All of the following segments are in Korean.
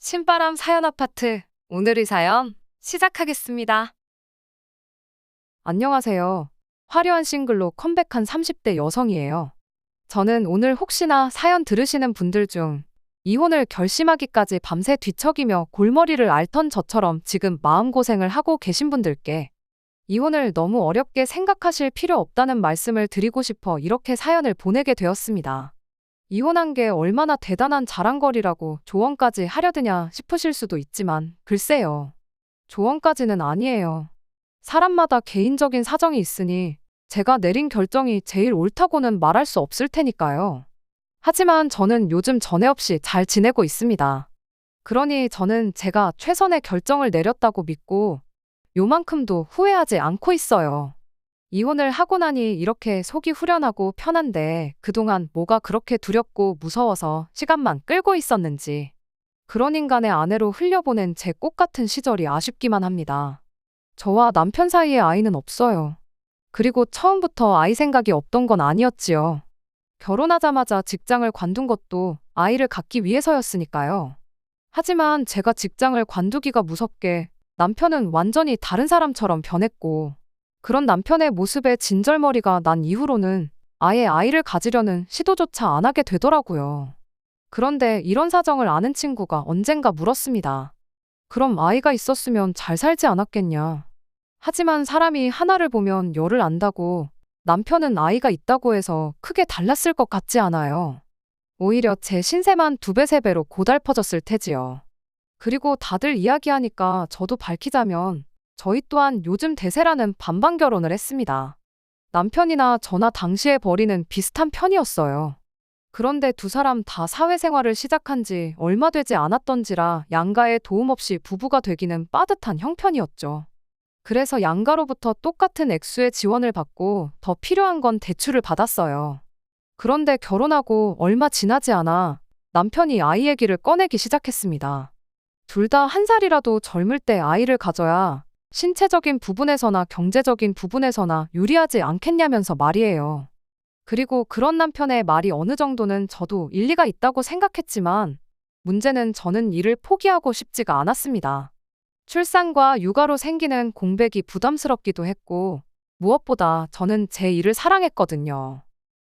신바람 사연 아파트. 오늘의 사연 시작하겠습니다. 안녕하세요. 화려한 싱글로 컴백한 30대 여성이에요. 저는 오늘 혹시나 사연 들으시는 분들 중 이혼을 결심하기까지 밤새 뒤척이며 골머리를 앓던 저처럼 지금 마음고생을 하고 계신 분들께 이혼을 너무 어렵게 생각하실 필요 없다는 말씀을 드리고 싶어 이렇게 사연을 보내게 되었습니다. 이혼한 게 얼마나 대단한 자랑거리라고 조언까지 하려 드냐 싶으실 수도 있지만 글쎄요. 조언까지는 아니에요. 사람마다 개인적인 사정이 있으니 제가 내린 결정이 제일 옳다고는 말할 수 없을 테니까요. 하지만 저는 요즘 전에 없이 잘 지내고 있습니다. 그러니 저는 제가 최선의 결정을 내렸다고 믿고 요만큼도 후회하지 않고 있어요. 이혼을 하고 나니 이렇게 속이 후련하고 편한데 그동안 뭐가 그렇게 두렵고 무서워서 시간만 끌고 있었는지 그런 인간의 아내로 흘려보낸 제 꽃같은 시절이 아쉽기만 합니다. 저와 남편 사이에 아이는 없어요. 그리고 처음부터 아이 생각이 없던 건 아니었지요. 결혼하자마자 직장을 관둔 것도 아이를 갖기 위해서였으니까요. 하지만 제가 직장을 관두기가 무섭게 남편은 완전히 다른 사람처럼 변했고 그런 남편의 모습에 진절머리가 난 이후로는 아예 아이를 가지려는 시도조차 안 하게 되더라고요. 그런데 이런 사정을 아는 친구가 언젠가 물었습니다. 그럼 아이가 있었으면 잘 살지 않았겠냐. 하지만 사람이 하나를 보면 열을 안다고 남편은 아이가 있다고 해서 크게 달랐을 것 같지 않아요. 오히려 제 신세만 2배, 3배로 고달퍼졌을 테지요. 그리고 다들 이야기하니까 저도 밝히자면 저희 또한 요즘 대세라는 반반 결혼을 했습니다. 남편이나 저나 당시의 벌이는 비슷한 편이었어요. 그런데 두 사람 다 사회생활을 시작한 지 얼마 되지 않았던지라 양가의 도움 없이 부부가 되기는 빠듯한 형편이었죠. 그래서 양가로부터 똑같은 액수의 지원을 받고 더 필요한 건 대출을 받았어요. 그런데 결혼하고 얼마 지나지 않아 남편이 아이 얘기를 꺼내기 시작했습니다. 둘 다 1살이라도 젊을 때 아이를 가져야 신체적인 부분에서나 경제적인 부분에서나 유리하지 않겠냐면서 말이에요. 그리고 그런 남편의 말이 어느 정도는 저도 일리가 있다고 생각했지만 문제는 저는 일을 포기하고 싶지가 않았습니다. 출산과 육아로 생기는 공백이 부담스럽기도 했고 무엇보다 저는 제 일을 사랑했거든요.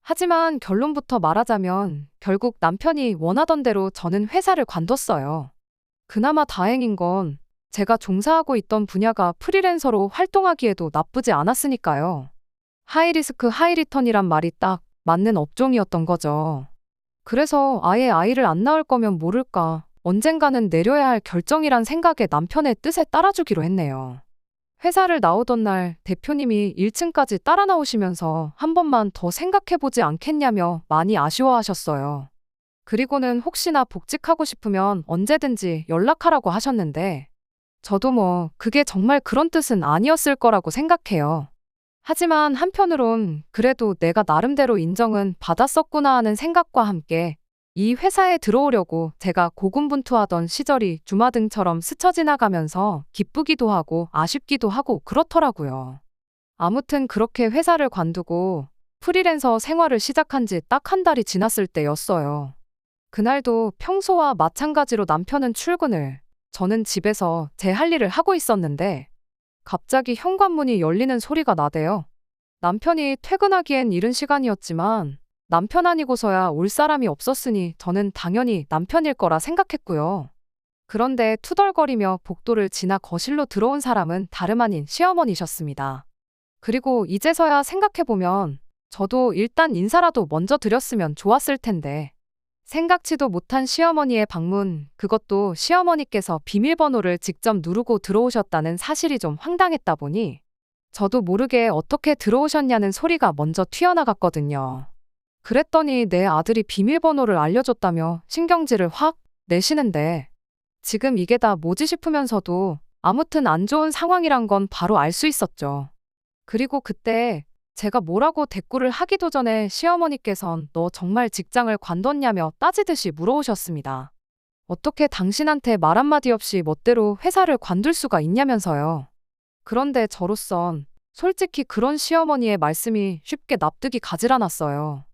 하지만 결론부터 말하자면 결국 남편이 원하던 대로 저는 회사를 관뒀어요. 그나마 다행인 건 제가 종사하고 있던 분야가 프리랜서로 활동하기에도 나쁘지 않았으니까요. 하이리스크 하이리턴이란 말이 딱 맞는 업종이었던 거죠. 그래서 아예 아이를 안 낳을 거면 모를까 언젠가는 내려야 할 결정이란 생각에 남편의 뜻에 따라주기로 했네요. 회사를 나오던 날 대표님이 1층까지 따라 나오시면서 한 번만 더 생각해보지 않겠냐며 많이 아쉬워하셨어요. 그리고는 혹시나 복직하고 싶으면 언제든지 연락하라고 하셨는데 저도 그게 정말 그런 뜻은 아니었을 거라고 생각해요. 하지만 한편으론 그래도 내가 나름대로 인정은 받았었구나 하는 생각과 함께 이 회사에 들어오려고 제가 고군분투하던 시절이 주마등처럼 스쳐 지나가면서 기쁘기도 하고 아쉽기도 하고 그렇더라고요. 아무튼 그렇게 회사를 관두고 프리랜서 생활을 시작한 지 딱 1달이 지났을 때였어요. 그날도 평소와 마찬가지로 남편은 출근을, 저는 집에서 제 할 일을 하고 있었는데 갑자기 현관문이 열리는 소리가 나대요. 남편이 퇴근하기엔 이른 시간이었지만 남편 아니고서야 올 사람이 없었으니 저는 당연히 남편일 거라 생각했고요. 그런데 투덜거리며 복도를 지나 거실로 들어온 사람은 다름 아닌 시어머니셨습니다. 그리고 이제서야 생각해보면 저도 일단 인사라도 먼저 드렸으면 좋았을 텐데 생각지도 못한 시어머니의 방문, 그것도 시어머니께서 비밀번호를 직접 누르고 들어오셨다는 사실이 좀 황당했다 보니 저도 모르게 어떻게 들어오셨냐는 소리가 먼저 튀어나갔거든요. 그랬더니 내 아들이 비밀번호를 알려줬다며 신경질을 확 내시는데 지금 이게 다 뭐지 싶으면서도 아무튼 안 좋은 상황이란 건 바로 알 수 있었죠. 그리고 그때 제가 뭐라고 대꾸를 하기도 전에 시어머니께선 너 정말 직장을 관뒀냐며 따지듯이 물어오셨습니다. 어떻게 당신한테 말 한마디 없이 멋대로 회사를 관둘 수가 있냐면서요. 그런데 저로선 솔직히 그런 시어머니의 말씀이 쉽게 납득이 가질 않았어요.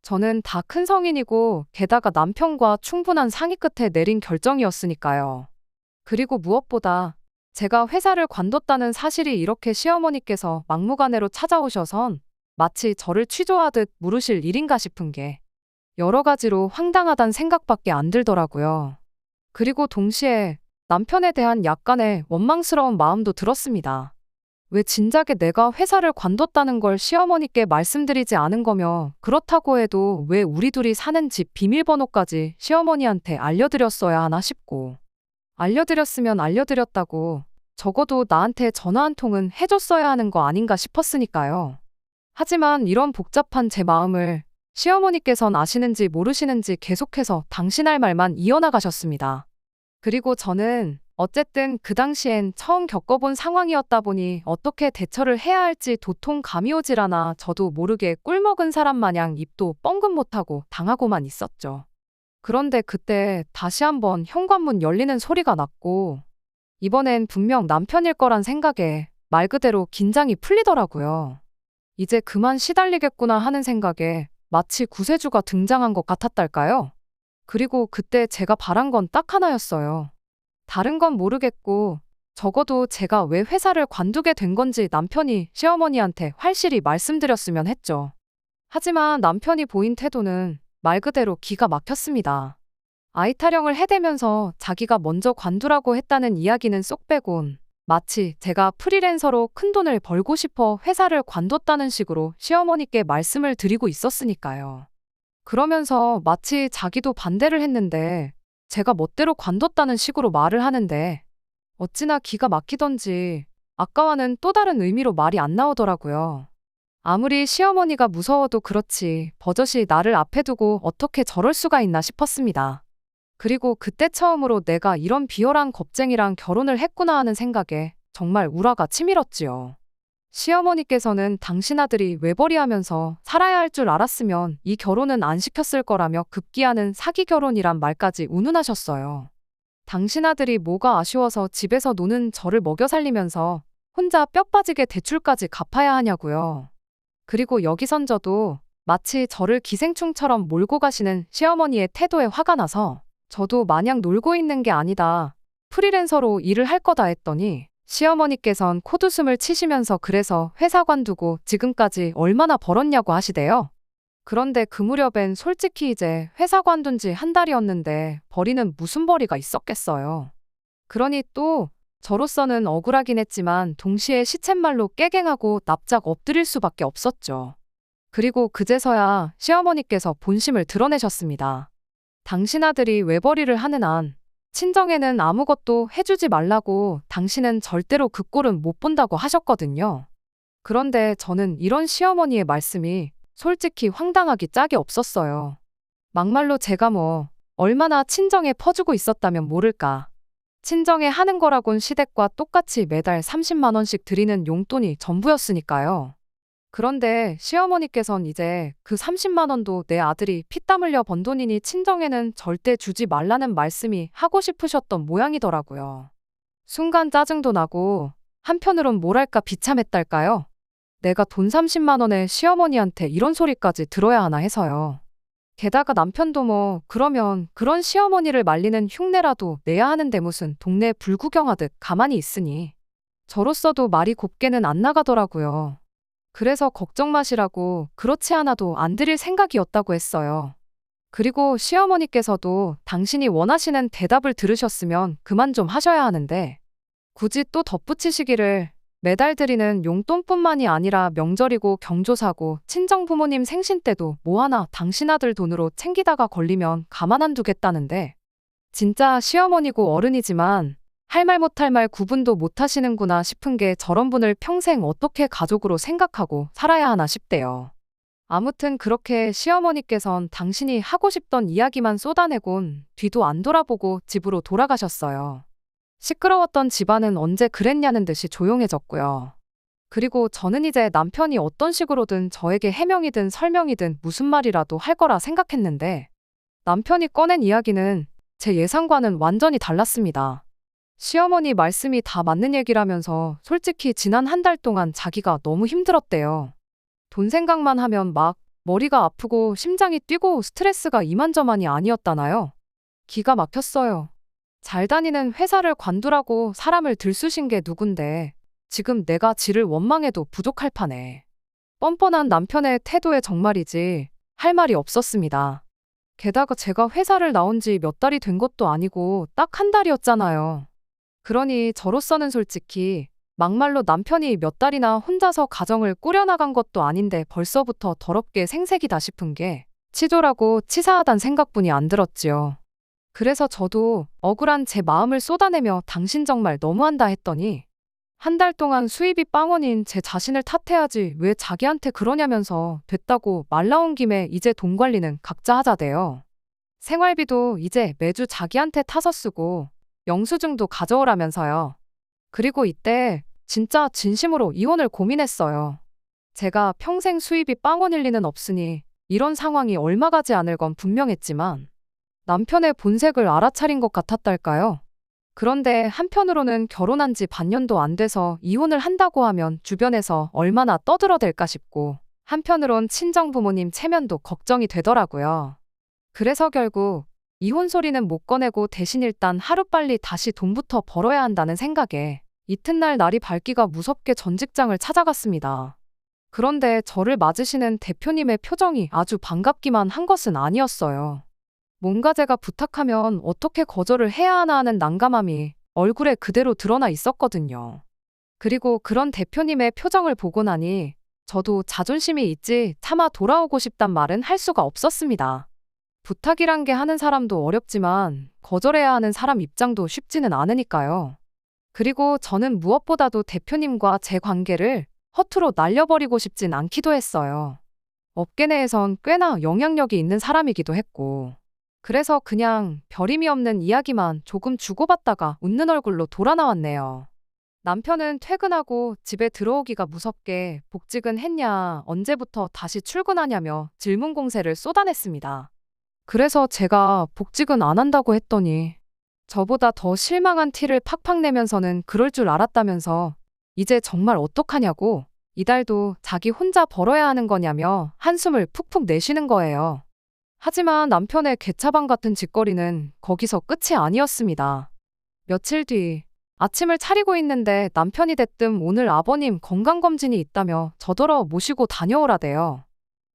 저는 다 큰 성인이고 게다가 남편과 충분한 상의 끝에 내린 결정이었으니까요. 그리고 무엇보다 제가 회사를 관뒀다는 사실이 이렇게 시어머니께서 막무가내로 찾아오셔선 마치 저를 취조하듯 물으실 일인가 싶은 게 여러 가지로 황당하단 생각밖에 안 들더라고요. 그리고 동시에 남편에 대한 약간의 원망스러운 마음도 들었습니다. 왜 진작에 내가 회사를 관뒀다는 걸 시어머니께 말씀드리지 않은 거며 그렇다고 해도 왜 우리 둘이 사는 집 비밀번호까지 시어머니한테 알려드렸어야 하나 싶고 알려드렸으면 알려드렸다고 적어도 나한테 전화 한 통은 해줬어야 하는 거 아닌가 싶었으니까요. 하지만 이런 복잡한 제 마음을 시어머니께선 아시는지 모르시는지 계속해서 당신할 말만 이어나가셨습니다. 그리고 저는 어쨌든 그 당시엔 처음 겪어본 상황이었다 보니 어떻게 대처를 해야 할지 도통 감이 오질 않아 저도 모르게 꿀먹은 사람 마냥 입도 뻥긋 못하고 당하고만 있었죠. 그런데 그때 다시 한번 현관문 열리는 소리가 났고 이번엔 분명 남편일 거란 생각에 말 그대로 긴장이 풀리더라고요. 이제 그만 시달리겠구나 하는 생각에 마치 구세주가 등장한 것 같았달까요? 그리고 그때 제가 바란 건 딱 하나였어요. 다른 건 모르겠고 적어도 제가 왜 회사를 관두게 된 건지 남편이 시어머니한테 확실히 말씀드렸으면 했죠. 하지만 남편이 보인 태도는 말 그대로 기가 막혔습니다. 아이 타령을 해대면서 자기가 먼저 관두라고 했다는 이야기는 쏙 빼곤 마치 제가 프리랜서로 큰돈을 벌고 싶어 회사를 관뒀다는 식으로 시어머니께 말씀을 드리고 있었으니까요. 그러면서 마치 자기도 반대를 했는데 제가 멋대로 관뒀다는 식으로 말을 하는데 어찌나 기가 막히던지 아까와는 또 다른 의미로 말이 안 나오더라고요. 아무리 시어머니가 무서워도 그렇지 버젓이 나를 앞에 두고 어떻게 저럴 수가 있나 싶었습니다. 그리고 그때 처음으로 내가 이런 비열한 겁쟁이랑 결혼을 했구나 하는 생각에 정말 우라가 치밀었지요. 시어머니께서는 당신 아들이 외벌이하면서 살아야 할 줄 알았으면 이 결혼은 안 시켰을 거라며 급기야는 사기 결혼이란 말까지 운운하셨어요. 당신 아들이 뭐가 아쉬워서 집에서 노는 저를 먹여 살리면서 혼자 뼈 빠지게 대출까지 갚아야 하냐고요. 그리고 여기선 저도 마치 저를 기생충처럼 몰고 가시는 시어머니의 태도에 화가 나서 저도 마냥 놀고 있는 게 아니다. 프리랜서로 일을 할 거다 했더니 시어머니께선 콧웃음을 치시면서 그래서 회사 관두고 지금까지 얼마나 벌었냐고 하시대요. 그런데 그 무렵엔 솔직히 이제 회사 관둔 지 한 달이었는데 벌이는 무슨 벌이가 있었겠어요. 그러니 또 저로서는 억울하긴 했지만 동시에 시쳇말로 깨갱하고 납작 엎드릴 수밖에 없었죠. 그리고 그제서야 시어머니께서 본심을 드러내셨습니다. 당신 아들이 외벌이를 하는 한 친정에는 아무것도 해주지 말라고 당신은 절대로 그 꼴은 못 본다고 하셨거든요. 그런데 저는 이런 시어머니의 말씀이 솔직히 황당하기 짝이 없었어요. 막말로 제가 뭐 얼마나 친정에 퍼주고 있었다면 모를까. 친정에 하는 거라곤 시댁과 똑같이 매달 30만 원씩 드리는 용돈이 전부였으니까요. 그런데 시어머니께선 이제 그 30만 원도 내 아들이 피땀 흘려 번 돈이니 친정에는 절대 주지 말라는 말씀이 하고 싶으셨던 모양이더라고요. 순간 짜증도 나고 한편으론 뭐랄까 비참했달까요? 내가 돈 30만 원에 시어머니한테 이런 소리까지 들어야 하나 해서요. 게다가 남편도 뭐 그러면 그런 시어머니를 말리는 흉내라도 내야 하는데 무슨 동네 불구경하듯 가만히 있으니 저로서도 말이 곱게는 안 나가더라고요. 그래서 걱정 마시라고 그렇지 않아도 안 드릴 생각이었다고 했어요. 그리고 시어머니께서도 당신이 원하시는 대답을 들으셨으면 그만 좀 하셔야 하는데 굳이 또 덧붙이시기를 매달 드리는 용돈뿐만이 아니라 명절이고 경조사고 친정부모님 생신 때도 뭐 하나 당신 아들 돈으로 챙기다가 걸리면 가만 안 두겠다는데 진짜 시어머니고 어른이지만 할 말 못할 말 구분도 못 하시는구나 싶은 게 저런 분을 평생 어떻게 가족으로 생각하고 살아야 하나 싶대요. 아무튼 그렇게 시어머니께선 당신이 하고 싶던 이야기만 쏟아내곤 뒤도 안 돌아보고 집으로 돌아가셨어요. 시끄러웠던 집안은 언제 그랬냐는 듯이 조용해졌고요. 그리고 저는 이제 남편이 어떤 식으로든 저에게 해명이든 설명이든 무슨 말이라도 할 거라 생각했는데 남편이 꺼낸 이야기는 제 예상과는 완전히 달랐습니다. 시어머니 말씀이 다 맞는 얘기라면서 솔직히 지난 한 달 동안 자기가 너무 힘들었대요. 돈 생각만 하면 막 머리가 아프고 심장이 뛰고 스트레스가 이만저만이 아니었다나요? 기가 막혔어요. 잘 다니는 회사를 관두라고 사람을 들쑤신 게 누군데 지금 내가 지를 원망해도 부족할 판에. 뻔뻔한 남편의 태도에 정말이지 할 말이 없었습니다. 게다가 제가 회사를 나온 지 몇 달이 된 것도 아니고 딱 한 달이었잖아요. 그러니 저로서는 솔직히 막말로 남편이 몇 달이나 혼자서 가정을 꾸려나간 것도 아닌데 벌써부터 더럽게 생색이다 싶은 게 치졸하고 치사하단 생각뿐이 안 들었지요. 그래서 저도 억울한 제 마음을 쏟아내며 당신 정말 너무한다 했더니 한 달 동안 수입이 빵원인 제 자신을 탓해야지 왜 자기한테 그러냐면서 됐다고 말 나온 김에 이제 돈 관리는 각자 하자대요. 생활비도 이제 매주 자기한테 타서 쓰고 영수증도 가져오라면서요. 그리고 이때 진짜 진심으로 이혼을 고민했어요. 제가 평생 수입이 빵원일 리는 없으니 이런 상황이 얼마 가지 않을 건 분명했지만 남편의 본색을 알아차린 것 같았달까요? 그런데 한편으로는 결혼한 지 반년도 안 돼서 이혼을 한다고 하면 주변에서 얼마나 떠들어댈까 싶고 한편으론 친정부모님 체면도 걱정이 되더라고요. 그래서 결국 이혼 소리는 못 꺼내고 대신 일단 하루빨리 다시 돈부터 벌어야 한다는 생각에 이튿날 날이 밝기가 무섭게 전 직장을 찾아갔습니다. 그런데 저를 맞으시는 대표님의 표정이 아주 반갑기만 한 것은 아니었어요. 뭔가 제가 부탁하면 어떻게 거절을 해야 하나 하는 난감함이 얼굴에 그대로 드러나 있었거든요. 그리고 그런 대표님의 표정을 보고 나니 저도 자존심이 있지 차마 돌아오고 싶단 말은 할 수가 없었습니다. 부탁이란 게 하는 사람도 어렵지만 거절해야 하는 사람 입장도 쉽지는 않으니까요. 그리고 저는 무엇보다도 대표님과 제 관계를 허투루 날려버리고 싶진 않기도 했어요. 업계 내에선 꽤나 영향력이 있는 사람이기도 했고. 그래서 그냥 별의미 없는 이야기만 조금 주고받다가 웃는 얼굴로 돌아 나왔네요. 남편은 퇴근하고 집에 들어오기가 무섭게 복직은 했냐, 언제부터 다시 출근하냐며 질문 공세를 쏟아냈습니다. 그래서 제가 복직은 안 한다고 했더니 저보다 더 실망한 티를 팍팍 내면서는 그럴 줄 알았다면서 이제 정말 어떡하냐고 이달도 자기 혼자 벌어야 하는 거냐며 한숨을 푹푹 내쉬는 거예요. 하지만 남편의 개차반 같은 짓거리는 거기서 끝이 아니었습니다. 며칠 뒤 아침을 차리고 있는데 남편이 대뜸 오늘 아버님 건강검진이 있다며 저더러 모시고 다녀오라대요.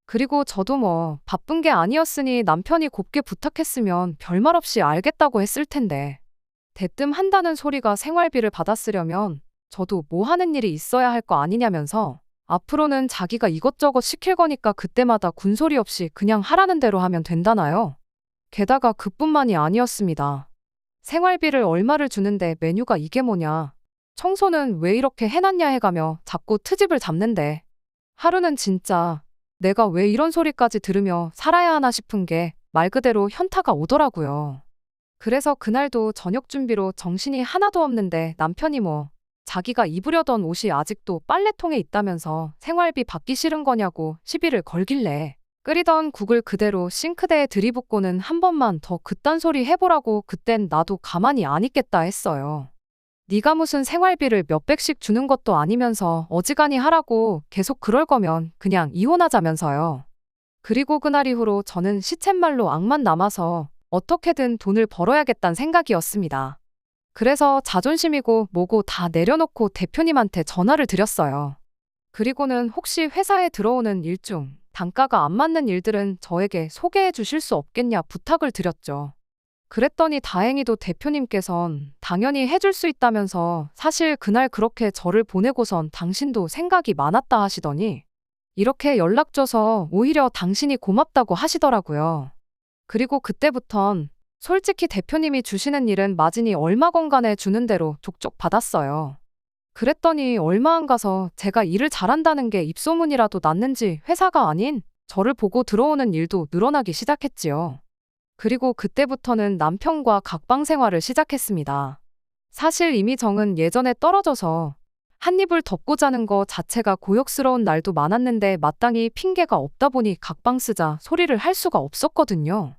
그리고 저도 뭐 바쁜 게 아니었으니 남편이 곱게 부탁했으면 별말 없이 알겠다고 했을 텐데 대뜸 한다는 소리가 생활비를 받아쓰려면 저도 뭐 하는 일이 있어야 할 거 아니냐면서 앞으로는 자기가 이것저것 시킬 거니까 그때마다 군소리 없이 그냥 하라는 대로 하면 된다나요? 게다가 그뿐만이 아니었습니다. 생활비를 얼마를 주는데 메뉴가 이게 뭐냐. 청소는 왜 이렇게 해놨냐 해가며 자꾸 트집을 잡는데 하루는 진짜 내가 왜 이런 소리까지 들으며 살아야 하나 싶은 게 말 그대로 현타가 오더라고요. 그래서 그날도 저녁 준비로 정신이 하나도 없는데 남편이 뭐 자기가 입으려던 옷이 아직도 빨래통에 있다면서 생활비 받기 싫은 거냐고 시비를 걸길래 끓이던 국을 그대로 싱크대에 들이붓고는 한 번만 더 그딴 소리 해보라고 그땐 나도 가만히 안 있겠다 했어요. 네가 무슨 생활비를 몇백씩 주는 것도 아니면서 어지간히 하라고 계속 그럴 거면 그냥 이혼하자면서요. 그리고 그날 이후로 저는 시쳇말로 악만 남아서 어떻게든 돈을 벌어야겠다는 생각이었습니다. 그래서 자존심이고 뭐고 다 내려놓고 대표님한테 전화를 드렸어요. 그리고는 혹시 회사에 들어오는 일 중 단가가 안 맞는 일들은 저에게 소개해 주실 수 없겠냐 부탁을 드렸죠. 그랬더니 다행히도 대표님께선 당연히 해줄 수 있다면서 사실 그날 그렇게 저를 보내고선 당신도 생각이 많았다 하시더니 이렇게 연락 줘서 오히려 당신이 고맙다고 하시더라고요. 그리고 그때부턴 솔직히 대표님이 주시는 일은 마진이 얼마건 간에 주는 대로 족족 받았어요. 그랬더니 얼마 안 가서 제가 일을 잘한다는 게 입소문이라도 났는지 회사가 아닌 저를 보고 들어오는 일도 늘어나기 시작했지요. 그리고 그때부터는 남편과 각방 생활을 시작했습니다. 사실 이미 정은 예전에 떨어져서 한 입을 덮고 자는 거 자체가 고역스러운 날도 많았는데 마땅히 핑계가 없다 보니 각방 쓰자 소리를 할 수가 없었거든요.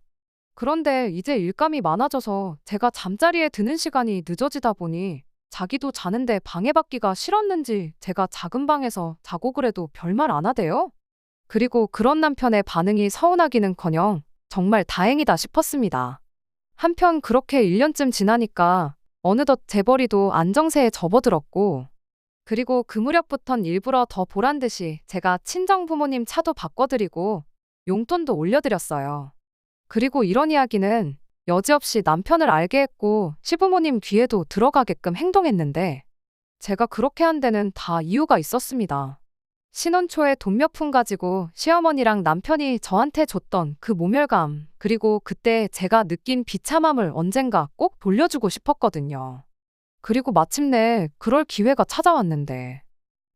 그런데 이제 일감이 많아져서 제가 잠자리에 드는 시간이 늦어지다 보니 자기도 자는데 방해받기가 싫었는지 제가 작은 방에서 자고 그래도 별말 안 하대요. 그리고 그런 남편의 반응이 서운하기는커녕 정말 다행이다 싶었습니다. 한편 그렇게 1년쯤 지나니까 어느덧 재벌이도 안정세에 접어들었고, 그리고 그 무렵부턴 일부러 더 보란 듯이 제가 친정 부모님 차도 바꿔드리고 용돈도 올려드렸어요. 그리고 이런 이야기는 여지없이 남편을 알게 했고 시부모님 귀에도 들어가게끔 행동했는데, 제가 그렇게 한 데는 다 이유가 있었습니다. 신혼 초에 돈 몇 푼 가지고 시어머니랑 남편이 저한테 줬던 그 모멸감, 그리고 그때 제가 느낀 비참함을 언젠가 꼭 돌려주고 싶었거든요. 그리고 마침내 그럴 기회가 찾아왔는데,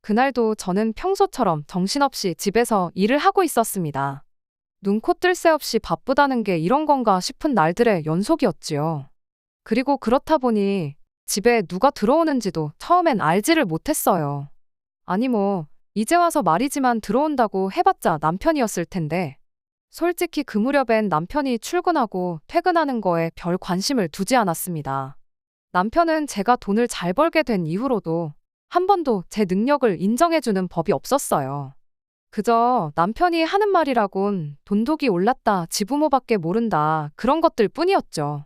그날도 저는 평소처럼 정신없이 집에서 일을 하고 있었습니다. 눈코 뜰 새 없이 바쁘다는 게 이런 건가 싶은 날들의 연속이었지요. 그리고 그렇다 보니 집에 누가 들어오는지도 처음엔 알지를 못했어요. 아니 이제 와서 말이지만 들어온다고 해봤자 남편이었을 텐데, 솔직히 그 무렵엔 남편이 출근하고 퇴근하는 거에 별 관심을 두지 않았습니다. 남편은 제가 돈을 잘 벌게 된 이후로도 한 번도 제 능력을 인정해주는 법이 없었어요. 그저 남편이 하는 말이라곤 돈독이 올랐다, 지부모밖에 모른다, 그런 것들 뿐이었죠.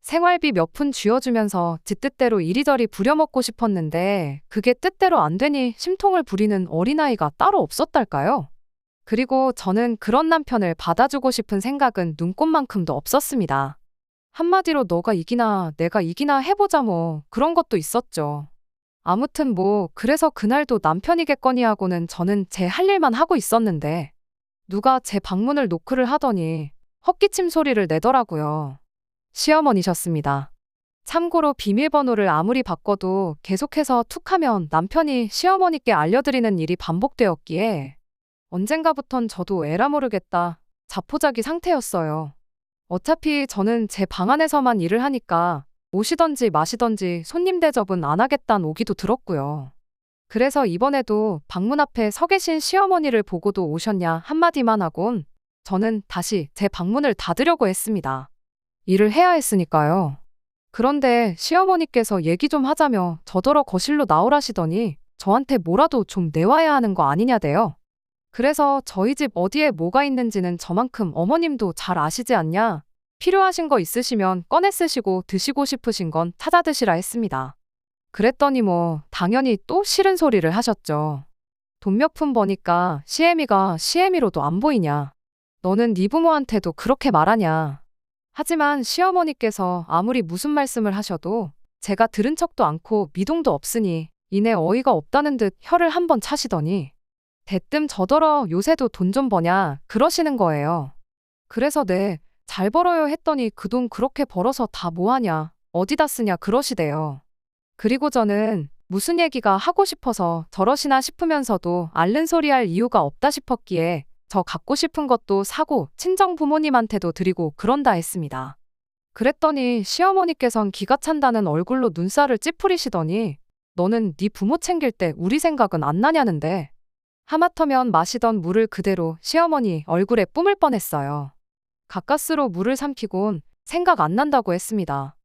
생활비 몇 푼 쥐어주면서 지 뜻대로 이리저리 부려먹고 싶었는데 그게 뜻대로 안 되니 심통을 부리는 어린아이가 따로 없었달까요? 그리고 저는 그런 남편을 받아주고 싶은 생각은 눈꼽만큼도 없었습니다. 한마디로 너가 이기나 내가 이기나 해보자 그런 것도 있었죠. 아무튼 그래서 그날도 남편이겠거니 하고는 저는 제 할 일만 하고 있었는데, 누가 제 방문을 노크를 하더니 헛기침 소리를 내더라고요. 시어머니셨습니다. 참고로 비밀번호를 아무리 바꿔도 계속해서 툭하면 남편이 시어머니께 알려드리는 일이 반복되었기에 언젠가부턴 저도 에라 모르겠다 자포자기 상태였어요. 어차피 저는 제 방 안에서만 일을 하니까 오시던지 마시던지 손님 대접은 안 하겠다는 오기도 들었고요. 그래서 이번에도 방문 앞에 서 계신 시어머니를 보고도 오셨냐 한마디만 하곤 저는 다시 제 방문을 닫으려고 했습니다. 일을 해야 했으니까요. 그런데 시어머니께서 얘기 좀 하자며 저더러 거실로 나오라시더니 저한테 뭐라도 좀 내와야 하는 거 아니냐대요. 그래서 저희 집 어디에 뭐가 있는지는 저만큼 어머님도 잘 아시지 않냐? 필요하신 거 있으시면 꺼내 쓰시고 드시고 싶으신 건 찾아 드시라 했습니다. 그랬더니 당연히 또 싫은 소리를 하셨죠. 돈 몇 푼 버니까 시애미가 시애미로도 안 보이냐? 너는 네 부모한테도 그렇게 말하냐? 하지만 시어머니께서 아무리 무슨 말씀을 하셔도 제가 들은 척도 않고 미동도 없으니 이내 어이가 없다는 듯 혀를 한번 차시더니 대뜸 저더러 요새도 돈 좀 버냐 그러시는 거예요. 그래서 네, 잘 벌어요 했더니 그 돈 그렇게 벌어서 다 뭐하냐, 어디다 쓰냐 그러시대요. 그리고 저는 무슨 얘기가 하고 싶어서 저러시나 싶으면서도 앓는 소리 할 이유가 없다 싶었기에 저 갖고 싶은 것도 사고 친정 부모님한테도 드리고 그런다 했습니다. 그랬더니 시어머니께선 기가 찬다는 얼굴로 눈살을 찌푸리시더니 너는 네 부모 챙길 때 우리 생각은 안 나냐는데, 하마터면 마시던 물을 그대로 시어머니 얼굴에 뿜을 뻔했어요. 가까스로 물을 삼키곤 생각 안 난다고 했습니다.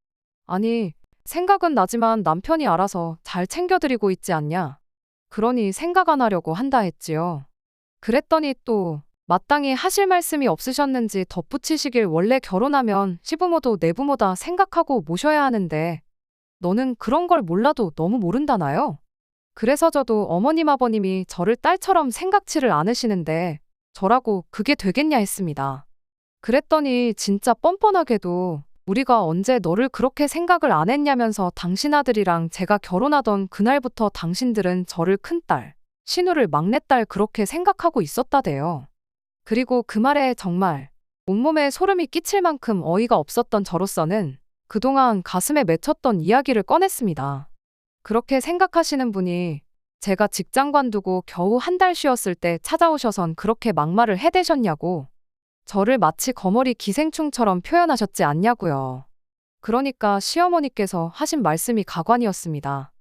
아니, 생각은 나지만 남편이 알아서 잘 챙겨드리고 있지 않냐? 그러니 생각 안 하려고 한다 했지요. 그랬더니 또 마땅히 하실 말씀이 없으셨는지 덧붙이시길 원래 결혼하면 시부모도 내 부모다 생각하고 모셔야 하는데 너는 그런 걸 몰라도 너무 모른다나요? 그래서 저도 어머님 아버님이 저를 딸처럼 생각지를 않으시는데 저라고 그게 되겠냐 했습니다. 그랬더니 진짜 뻔뻔하게도 우리가 언제 너를 그렇게 생각을 안 했냐면서 당신 아들이랑 제가 결혼하던 그날부터 당신들은 저를 큰딸, 신우를 막내딸 그렇게 생각하고 있었다대요. 그리고 그 말에 정말 온몸에 소름이 끼칠 만큼 어이가 없었던 저로서는 그동안 가슴에 맺혔던 이야기를 꺼냈습니다. 그렇게 생각하시는 분이 제가 직장 관두고 겨우 한 달 쉬었을 때 찾아오셔선 그렇게 막말을 해대셨냐고, 저를 마치 거머리 기생충처럼 표현하셨지 않냐고요. 그러니까 시어머니께서 하신 말씀이 가관이었습니다.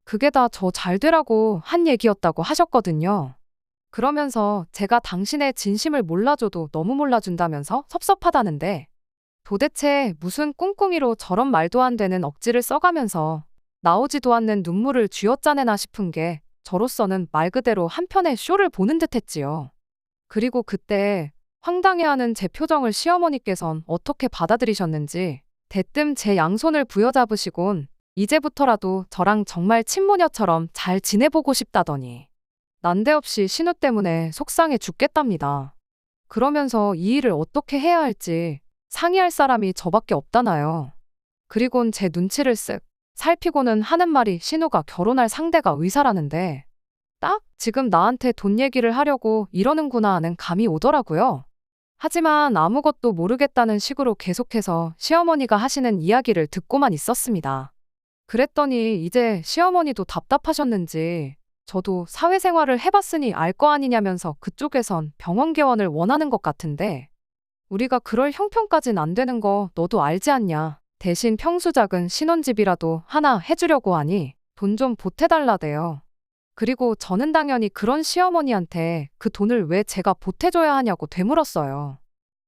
그게 다 저 잘 되라고 한 얘기였다고 하셨거든요. 그러면서 제가 당신의 진심을 몰라줘도 너무 몰라준다면서 섭섭하다는데 도대체 무슨 꿍꿍이로 저런 말도 안 되는 억지를 써가면서 나오지도 않는 눈물을 쥐어짜내나 싶은 게 저로서는 말 그대로 한편의 쇼를 보는 듯 했지요. 그리고 그때 황당해하는 제 표정을 시어머니께선 어떻게 받아들이셨는지 대뜸 제 양손을 부여잡으시곤 이제부터라도 저랑 정말 친모녀처럼 잘 지내보고 싶다더니 난데없이 신우 때문에 속상해 죽겠답니다. 그러면서 이 일을 어떻게 해야 할지 상의할 사람이 저밖에 없다나요. 그리곤 제 눈치를 쓱 살피고는 하는 말이 신우가 결혼할 상대가 의사라는데 딱 지금 나한테 돈 얘기를 하려고 이러는구나 하는 감이 오더라고요. 하지만 아무것도 모르겠다는 식으로 계속해서 시어머니가 하시는 이야기를 듣고만 있었습니다. 그랬더니 이제 시어머니도 답답하셨는지 저도 사회생활을 해봤으니 알 거 아니냐면서 그쪽에선 병원 개원을 원하는 것 같은데 우리가 그럴 형편까진 안 되는 거 너도 알지 않냐. 대신 평수 작은 신혼집이라도 하나 해주려고 하니 돈 좀 보태달라대요. 그리고 저는 당연히 그런 시어머니한테 그 돈을 왜 제가 보태줘야 하냐고 되물었어요.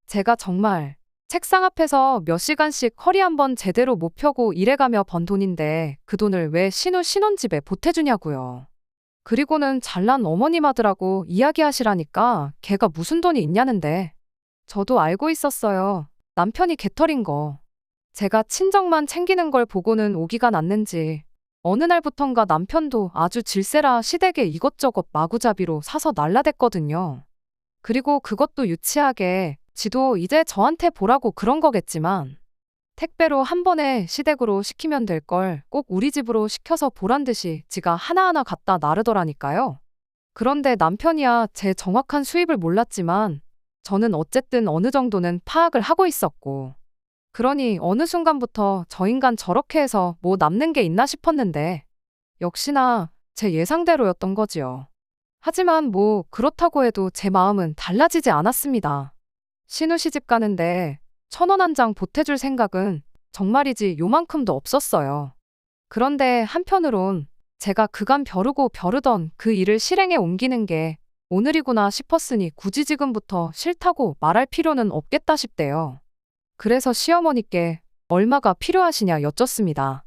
제가 정말 책상 앞에서 몇 시간씩 허리 한번 제대로 못 펴고 일해가며 번 돈인데 그 돈을 왜 신우 신혼집에 보태주냐고요. 그리고는 잘난 어머님 아들하고 이야기하시라니까 걔가 무슨 돈이 있냐는데 저도 알고 있었어요. 남편이 개털인 거. 제가 친정만 챙기는 걸 보고는 오기가 났는지 어느 날부턴가 남편도 아주 질세라 시댁에 이것저것 마구잡이로 사서 날라댔거든요. 그리고 그것도 유치하게 지도 이제 저한테 보라고 그런 거겠지만 택배로 한 번에 시댁으로 시키면 될 걸 꼭 우리 집으로 시켜서 보란 듯이 지가 하나하나 갖다 나르더라니까요. 그런데 남편이야 제 정확한 수입을 몰랐지만 저는 어쨌든 어느 정도는 파악을 하고 있었고 그러니 어느 순간부터 저 인간 저렇게 해서 뭐 남는 게 있나 싶었는데 역시나 제 예상대로였던 거지요. 하지만 뭐 그렇다고 해도 제 마음은 달라지지 않았습니다. 신우 시집 가는데 1,000원 한 장 보태줄 생각은 정말이지 요만큼도 없었어요. 그런데 한편으론 제가 그간 벼르고 벼르던 그 일을 실행에 옮기는 게 오늘이구나 싶었으니 굳이 지금부터 싫다고 말할 필요는 없겠다 싶대요. 그래서 시어머니께 얼마가 필요하시냐 여쭙습니다.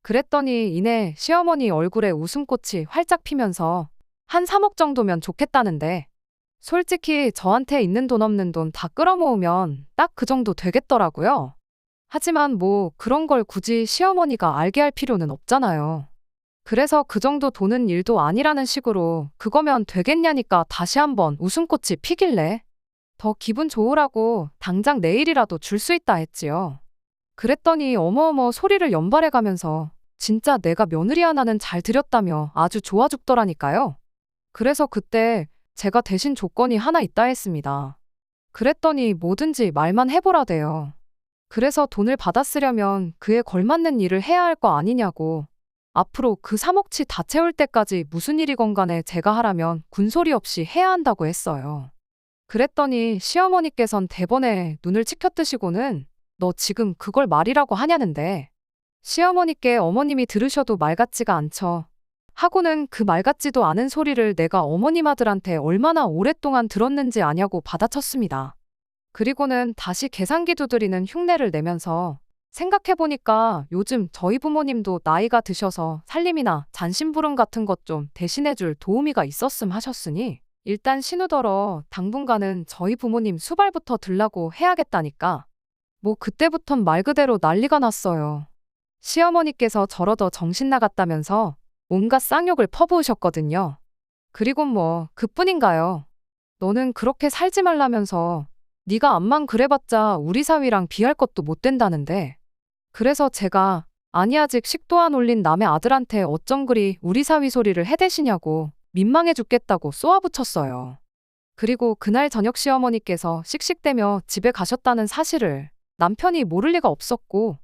그랬더니 이내 시어머니 얼굴에 웃음꽃이 활짝 피면서 한 3억 정도면 좋겠다는데 솔직히 저한테 있는 돈 없는 돈 다 끌어모으면 딱 그 정도 되겠더라고요. 하지만 뭐 그런 걸 굳이 시어머니가 알게 할 필요는 없잖아요. 그래서 그 정도 돈은 일도 아니라는 식으로 그거면 되겠냐니까 다시 한번 웃음꽃이 피길래 더 기분 좋으라고 당장 내일이라도 줄 수 있다 했지요. 그랬더니 어머어머 소리를 연발해 가면서 진짜 내가 며느리 하나는 잘 들였다며 아주 좋아 죽더라니까요. 그래서 그때 제가 대신 조건이 하나 있다 했습니다. 그랬더니 뭐든지 말만 해보라대요. 그래서 돈을 받아 쓰려면 그에 걸맞는 일을 해야 할 거 아니냐고. 앞으로 그 3억치 다 채울 때까지 무슨 일이건 간에 제가 하라면 군소리 없이 해야 한다고 했어요. 그랬더니 시어머니께선 대번에 눈을 치켜뜨시고는 너 지금 그걸 말이라고 하냐는데 시어머니께 어머님이 들으셔도 말 같지가 않죠. 하고는 그 말 같지도 않은 소리를 내가 어머님 아들한테 얼마나 오랫동안 들었는지 아냐고 받아쳤습니다. 그리고는 다시 계산기 두드리는 흉내를 내면서 생각해보니까 요즘 저희 부모님도 나이가 드셔서 살림이나 잔심부름 같은 것 좀 대신해줄 도우미가 있었음 하셨으니 일단 신우더러 당분간은 저희 부모님 수발부터 들라고 해야겠다니까. 뭐 그때부턴 말 그대로 난리가 났어요. 시어머니께서 저러더 정신 나갔다면서 온갖 쌍욕을 퍼부으셨거든요. 그리고 뭐 그뿐인가요? 너는 그렇게 살지 말라면서 네가 암만 그래봤자 우리 사위랑 비할 것도 못 된다는데. 그래서 제가 아니 아직 식도 안 올린 남의 아들한테 어쩜 그리 우리 사위 소리를 해대시냐고 민망해 죽겠다고 쏘아붙였어요. 그리고 그날 저녁 시어머니께서 씩씩대며 집에 가셨다는 사실을 남편이 모를 리가 없었고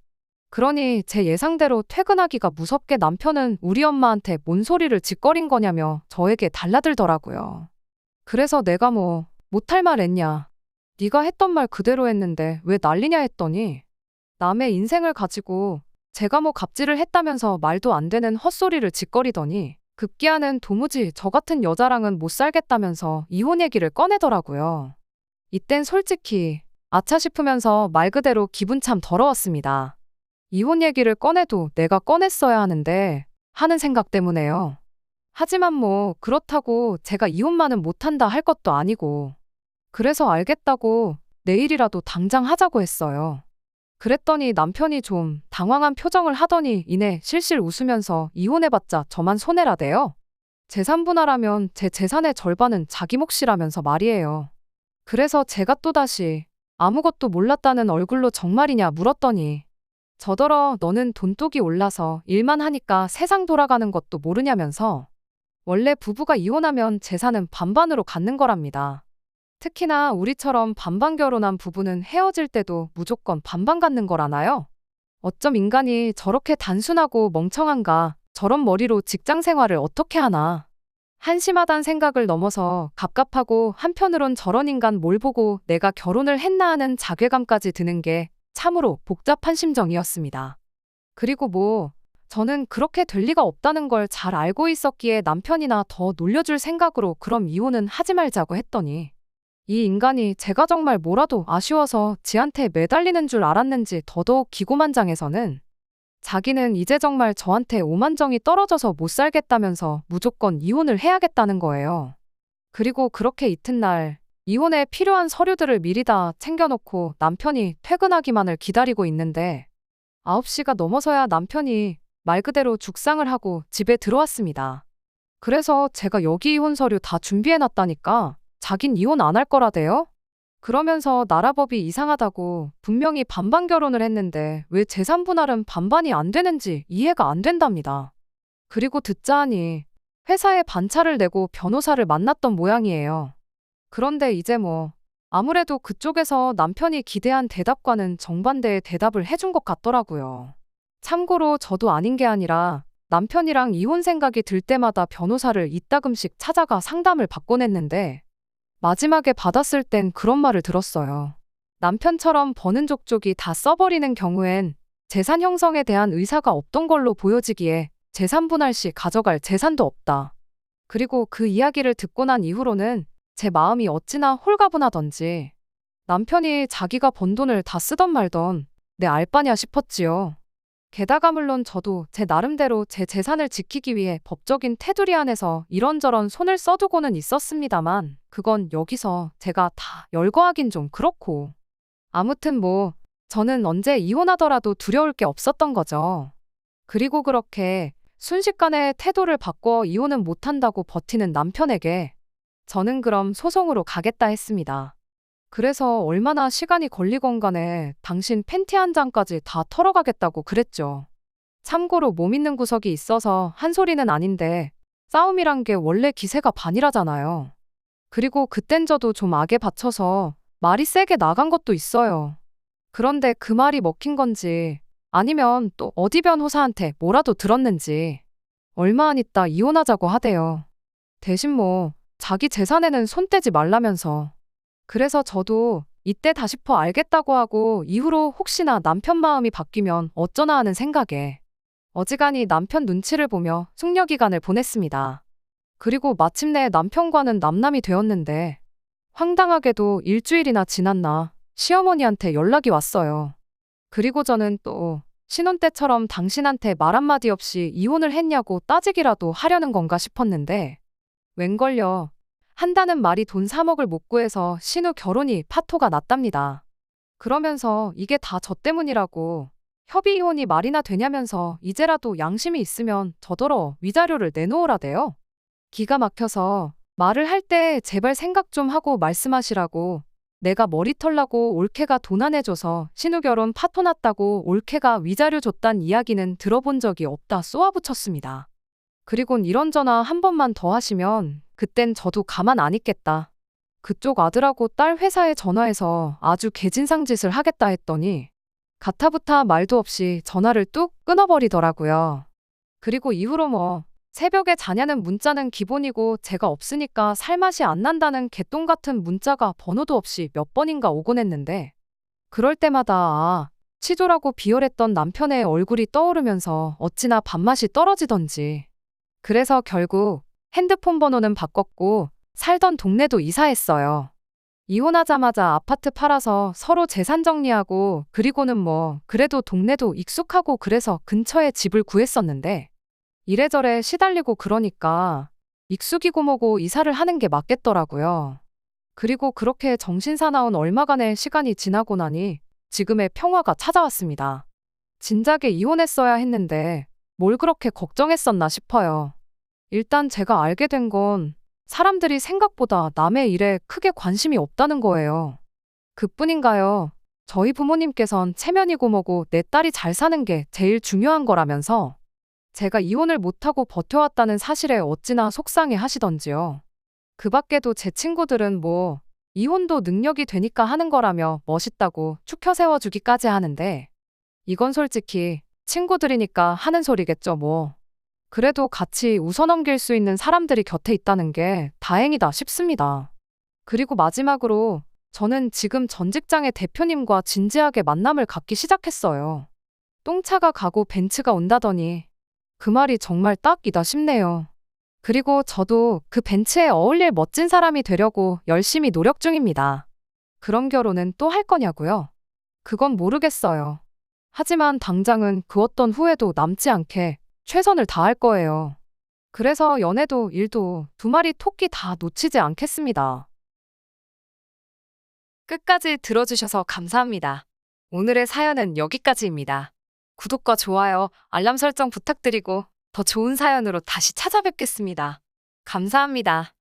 그러니 제 예상대로 퇴근하기가 무섭게 남편은 우리 엄마한테 뭔 소리를 짓거린 거냐며 저에게 달라들더라고요. 그래서 내가 뭐 못할 말 했냐. 네가 했던 말 그대로 했는데 왜 난리냐 했더니 남의 인생을 가지고 제가 뭐 갑질을 했다면서 말도 안 되는 헛소리를 짓거리더니 급기야는 도무지 저 같은 여자랑은 못 살겠다면서 이혼 얘기를 꺼내더라고요. 이땐 솔직히 아차 싶으면서 말 그대로 기분 참 더러웠습니다. 이혼 얘기를 꺼내도 내가 꺼냈어야 하는데 하는 생각 때문에요. 하지만 뭐 그렇다고 제가 이혼만은 못한다 할 것도 아니고 그래서 알겠다고 내일이라도 당장 하자고 했어요. 그랬더니 남편이 좀 당황한 표정을 하더니 이내 실실 웃으면서 이혼해봤자 저만 손해라대요. 재산 분할하면 제 재산의 절반은 자기 몫이라면서 말이에요. 그래서 제가 또다시 아무것도 몰랐다는 얼굴로 정말이냐 물었더니 저더러 너는 돈독이 올라서 일만 하니까 세상 돌아가는 것도 모르냐면서 원래 부부가 이혼하면 재산은 반반으로 갖는 거랍니다. 특히나 우리처럼 반반 결혼한 부부는 헤어질 때도 무조건 반반 갖는 거라나요? 어쩜 인간이 저렇게 단순하고 멍청한가? 저런 머리로 직장 생활을 어떻게 하나? 한심하단 생각을 넘어서 갑갑하고 한편으론 저런 인간 뭘 보고 내가 결혼을 했나 하는 자괴감까지 드는 게 참으로 복잡한 심정이었습니다. 그리고 저는 그렇게 될 리가 없다는 걸 잘 알고 있었기에 남편이나 더 놀려줄 생각으로 그럼 이혼은 하지 말자고 했더니 이 인간이 제가 정말 뭐라도 아쉬워서 지한테 매달리는 줄 알았는지 더더욱 기고만장해서는 자기는 이제 정말 저한테 오만정이 떨어져서 못 살겠다면서 무조건 이혼을 해야겠다는 거예요. 그리고 그렇게 이튿날 이혼에 필요한 서류들을 미리 다 챙겨놓고 남편이 퇴근하기만을 기다리고 있는데 9시가 넘어서야 남편이 말 그대로 죽상을 하고 집에 들어왔습니다. 그래서 제가 여기 이혼 서류 다 준비해놨다니까 자긴 이혼 안 할 거라대요? 그러면서 나라법이 이상하다고 분명히 반반 결혼을 했는데 왜 재산 분할은 반반이 안 되는지 이해가 안 된답니다. 그리고 듣자 하니 회사에 반차를 내고 변호사를 만났던 모양이에요. 그런데 이제 아무래도 그쪽에서 남편이 기대한 대답과는 정반대의 대답을 해준 것 같더라고요. 참고로 저도 아닌 게 아니라 남편이랑 이혼 생각이 들 때마다 변호사를 이따금씩 찾아가 상담을 받곤 했는데 마지막에 받았을 땐 그런 말을 들었어요. 남편처럼 버는 족족이 다 써버리는 경우엔 재산 형성에 대한 의사가 없던 걸로 보여지기에 재산 분할 시 가져갈 재산도 없다. 그리고 그 이야기를 듣고 난 이후로는 제 마음이 어찌나 홀가분하던지 남편이 자기가 번 돈을 다 쓰던 말던 내 알바냐 싶었지요. 게다가 물론 저도 제 나름대로 제 재산을 지키기 위해 법적인 테두리 안에서 이런저런 손을 써두고는 있었습니다만 그건 여기서 제가 다 열거하긴 좀 그렇고 아무튼 저는 언제 이혼하더라도 두려울 게 없었던 거죠. 그리고 그렇게 순식간에 태도를 바꿔 이혼은 못한다고 버티는 남편에게 저는 그럼 소송으로 가겠다 했습니다. 그래서 얼마나 시간이 걸리건 간에 당신 팬티 한 장까지 다 털어가겠다고 그랬죠. 참고로 못 믿는 구석이 있어서 한 소리는 아닌데 싸움이란 게 원래 기세가 반이라잖아요. 그리고 그땐 저도 좀 악에 받쳐서 말이 세게 나간 것도 있어요. 그런데 그 말이 먹힌 건지 아니면 또 어디 변호사한테 뭐라도 들었는지 얼마 안 있다 이혼하자고 하대요. 대신 자기 재산에는 손 떼지 말라면서. 그래서 저도 이때 다 싶어 알겠다고 하고 이후로 혹시나 남편 마음이 바뀌면 어쩌나 하는 생각에 어지간히 남편 눈치를 보며 숙려 기간을 보냈습니다. 그리고 마침내 남편과는 남남이 되었는데 황당하게도 일주일이나 지났나 시어머니한테 연락이 왔어요. 그리고 저는 또 신혼 때처럼 당신한테 말 한마디 없이 이혼을 했냐고 따지기라도 하려는 건가 싶었는데 웬걸요. 한다는 말이 돈 3억을 못 구해서 신우 결혼이 파토가 났답니다. 그러면서 이게 다 저 때문이라고 협의 이혼이 말이나 되냐면서 이제라도 양심이 있으면 저더러 위자료를 내놓으라대요. 기가 막혀서 말을 할 때 제발 생각 좀 하고 말씀하시라고 내가 머리털 나고 올케가 돈 안 해줘서 신우 결혼 파토 났다고 올케가 위자료 줬단 이야기는 들어본 적이 없다 쏘아붙였습니다. 그리곤 이런 전화 한 번만 더 하시면 그땐 저도 가만 안 있겠다. 그쪽 아들하고 딸 회사에 전화해서 아주 개진상 짓을 하겠다 했더니 가타부타 말도 없이 전화를 뚝 끊어버리더라고요. 그리고 이후로 새벽에 자냐는 문자는 기본이고 제가 없으니까 살맛이 안 난다는 개똥 같은 문자가 번호도 없이 몇 번인가 오곤 했는데 그럴 때마다 치졸하고 비열했던 남편의 얼굴이 떠오르면서 어찌나 밥맛이 떨어지던지. 그래서 결국 핸드폰 번호는 바꿨고 살던 동네도 이사했어요. 이혼하자마자 아파트 팔아서 서로 재산 정리하고 그리고는 그래도 동네도 익숙하고 그래서 근처에 집을 구했었는데 이래저래 시달리고 그러니까 익숙이고 뭐고 이사를 하는 게 맞겠더라고요. 그리고 그렇게 정신사나운 얼마간의 시간이 지나고 나니 지금의 평화가 찾아왔습니다. 진작에 이혼했어야 했는데 뭘 그렇게 걱정했었나 싶어요. 일단 제가 알게 된 건 사람들이 생각보다 남의 일에 크게 관심이 없다는 거예요. 그뿐인가요? 저희 부모님께선 체면이고 뭐고 내 딸이 잘 사는 게 제일 중요한 거라면서 제가 이혼을 못하고 버텨왔다는 사실에 어찌나 속상해 하시던지요. 그 밖에도 제 친구들은 뭐 이혼도 능력이 되니까 하는 거라며 멋있다고 축혀 세워주기까지 하는데 이건 솔직히 친구들이니까 하는 소리겠죠 뭐. 그래도 같이 웃어넘길 수 있는 사람들이 곁에 있다는 게 다행이다 싶습니다. 그리고 마지막으로 저는 지금 전 직장의 대표님과 진지하게 만남을 갖기 시작했어요. 똥차가 가고 벤츠가 온다더니 그 말이 정말 딱이다 싶네요. 그리고 저도 그 벤츠에 어울릴 멋진 사람이 되려고 열심히 노력 중입니다. 그런 결혼은 또 할 거냐고요? 그건 모르겠어요. 하지만 당장은 그 어떤 후회도 남지 않게 최선을 다할 거예요. 그래서 연애도 일도 두 마리 토끼 다 놓치지 않겠습니다. 끝까지 들어주셔서 감사합니다. 오늘의 사연은 여기까지입니다. 구독과 좋아요, 알람 설정 부탁드리고 더 좋은 사연으로 다시 찾아뵙겠습니다. 감사합니다.